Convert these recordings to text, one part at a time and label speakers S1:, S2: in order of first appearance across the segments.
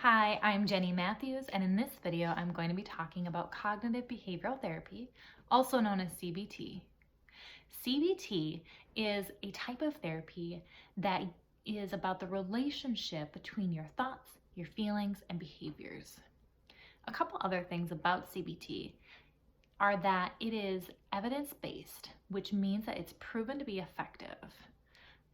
S1: Hi, I'm Jenny Matthews, and in this video, I'm going to be talking about cognitive behavioral therapy, also known as CBT. CBT is a type of therapy that is about the relationship between your thoughts, your feelings, and behaviors. A couple other things about CBT are that it is evidence-based, which means that it's proven to be effective.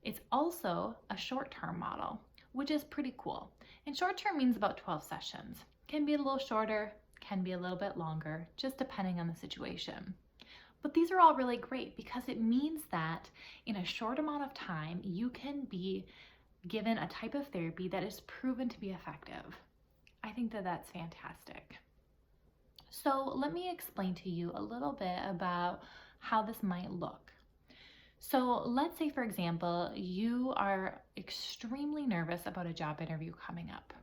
S1: It's also a short-term model, which is pretty cool. And short-term means about 12 sessions. Can be a little shorter, can be a little bit longer, just depending on the situation. But these are all really great because it means that in a short amount of time, you can be given a type of therapy that is proven to be effective. I think that that's fantastic. So let me explain to you a little bit about how this might look. So let's say, for example, you are extremely nervous about a job interview coming up.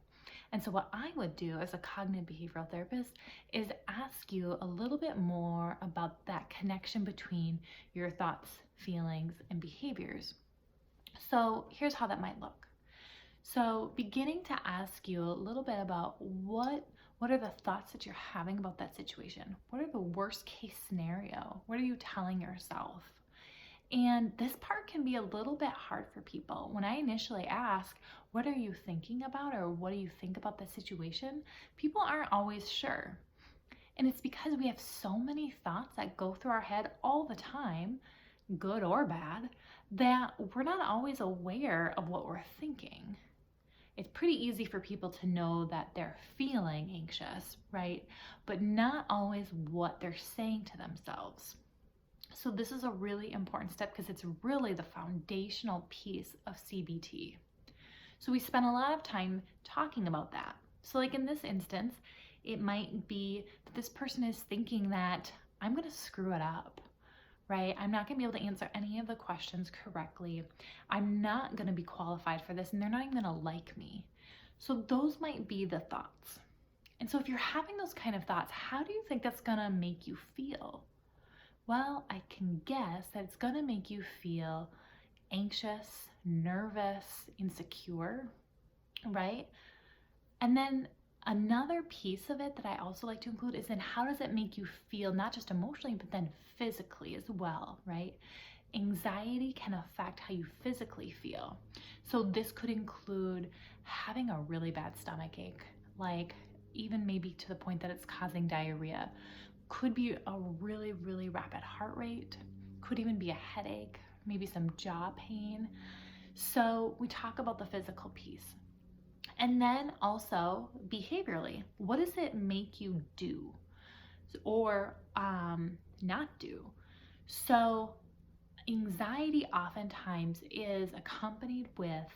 S1: And so what I would do as a cognitive behavioral therapist is ask you a little bit more about that connection between your thoughts, feelings, and behaviors. So here's how that might look. So beginning to ask you a little bit about what are the thoughts that you're having about that situation? What are the worst case scenario? What are you telling yourself? And this part can be a little bit hard for people. When I initially ask, what are you thinking about, or what do you think about the situation? People aren't always sure. And it's because we have so many thoughts that go through our head all the time, good or bad, that we're not always aware of what we're thinking. It's pretty easy for people to know that they're feeling anxious, right? But not always what they're saying to themselves. So this is a really important step because it's really the foundational piece of CBT. So we spend a lot of time talking about that. So like in this instance, it might be that this person is thinking that I'm going to screw it up, right? I'm not going to be able to answer any of the questions correctly. I'm not going to be qualified for this, and they're not even going to like me. So those might be the thoughts. And so if you're having those kind of thoughts, how do you think that's going to make you feel? Well, I can guess that it's going to make you feel anxious, nervous, insecure, right? And then another piece of it that I also like to include is then how does it make you feel, not just emotionally, but then physically as well, right? Anxiety can affect how you physically feel. So this could include having a really bad stomach ache, like even maybe to the point that it's causing diarrhea. Could be a really, really rapid heart rate, could even be a headache, maybe some jaw pain. So we talk about the physical piece. And then also behaviorally, what does it make you do or not do? So anxiety oftentimes is accompanied with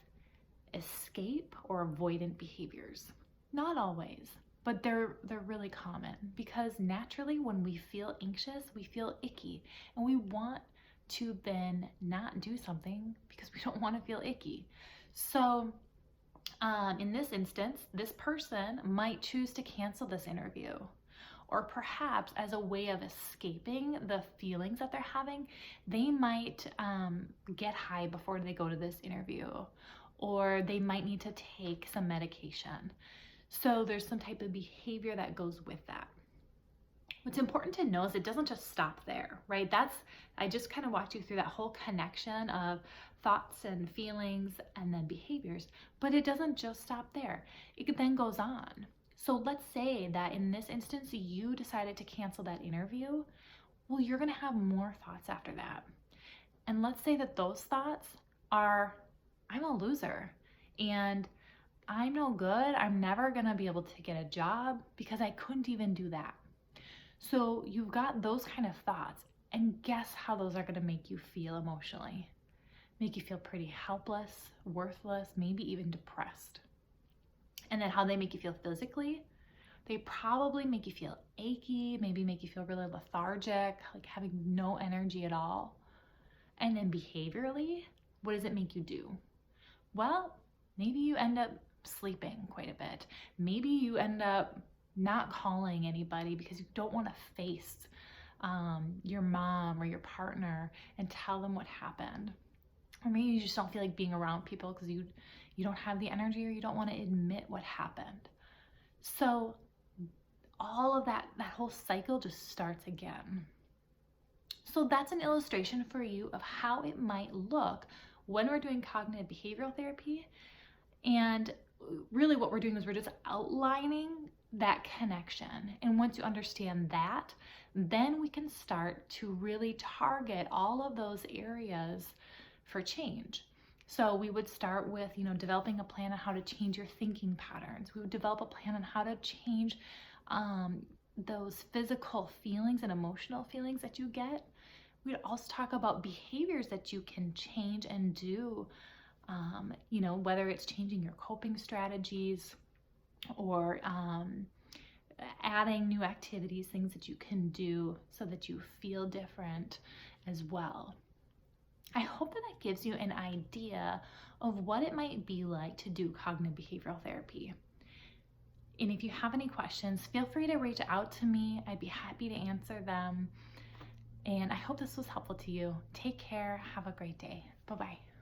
S1: escape or avoidant behaviors. Not always, but they're really common because naturally when we feel anxious, we feel icky, and we want to then not do something because we don't want to feel icky. So in this instance, this person might choose to cancel this interview, or perhaps as a way of escaping the feelings that they're having, they might get high before they go to this interview, or they might need to take some medication. So there's some type of behavior that goes with that. What's important to know is it doesn't just stop there, right? I just kind of walked you through that whole connection of thoughts and feelings and then behaviors, but it doesn't just stop there. It then goes on. So let's say that in this instance, you decided to cancel that interview. Well, you're going to have more thoughts after that. And let's say that those thoughts are, I'm a loser and I'm no good. I'm never going to be able to get a job because I couldn't even do that. So you've got those kind of thoughts, and guess how those are going to make you feel emotionally? Make you feel pretty helpless, worthless, maybe even depressed. And then how they make you feel physically? They probably make you feel achy, maybe make you feel really lethargic, like having no energy at all. And then behaviorally, what does it make you do? Well, maybe you end up sleeping quite a bit. Maybe you end up not calling anybody because you don't want to face your mom or your partner and tell them what happened. Or maybe you just don't feel like being around people because you don't have the energy, or you don't want to admit what happened. So all of that whole cycle just starts again. So that's an illustration for you of how it might look when we're doing cognitive behavioral therapy. And really what we're doing is we're just outlining that connection. And once you understand that, then we can start to really target all of those areas for change. So we would start with, developing a plan on how to change your thinking patterns. We would develop a plan on how to change those physical feelings and emotional feelings that you get. We'd also talk about behaviors that you can change and do, whether it's changing your coping strategies or adding new activities, things that you can do so that you feel different as well. I hope that gives you an idea of what it might be like to do cognitive behavioral therapy. And if you have any questions, feel free to reach out to me. I'd be happy to answer them. And I hope this was helpful to you. Take care. Have a great day. Bye-bye.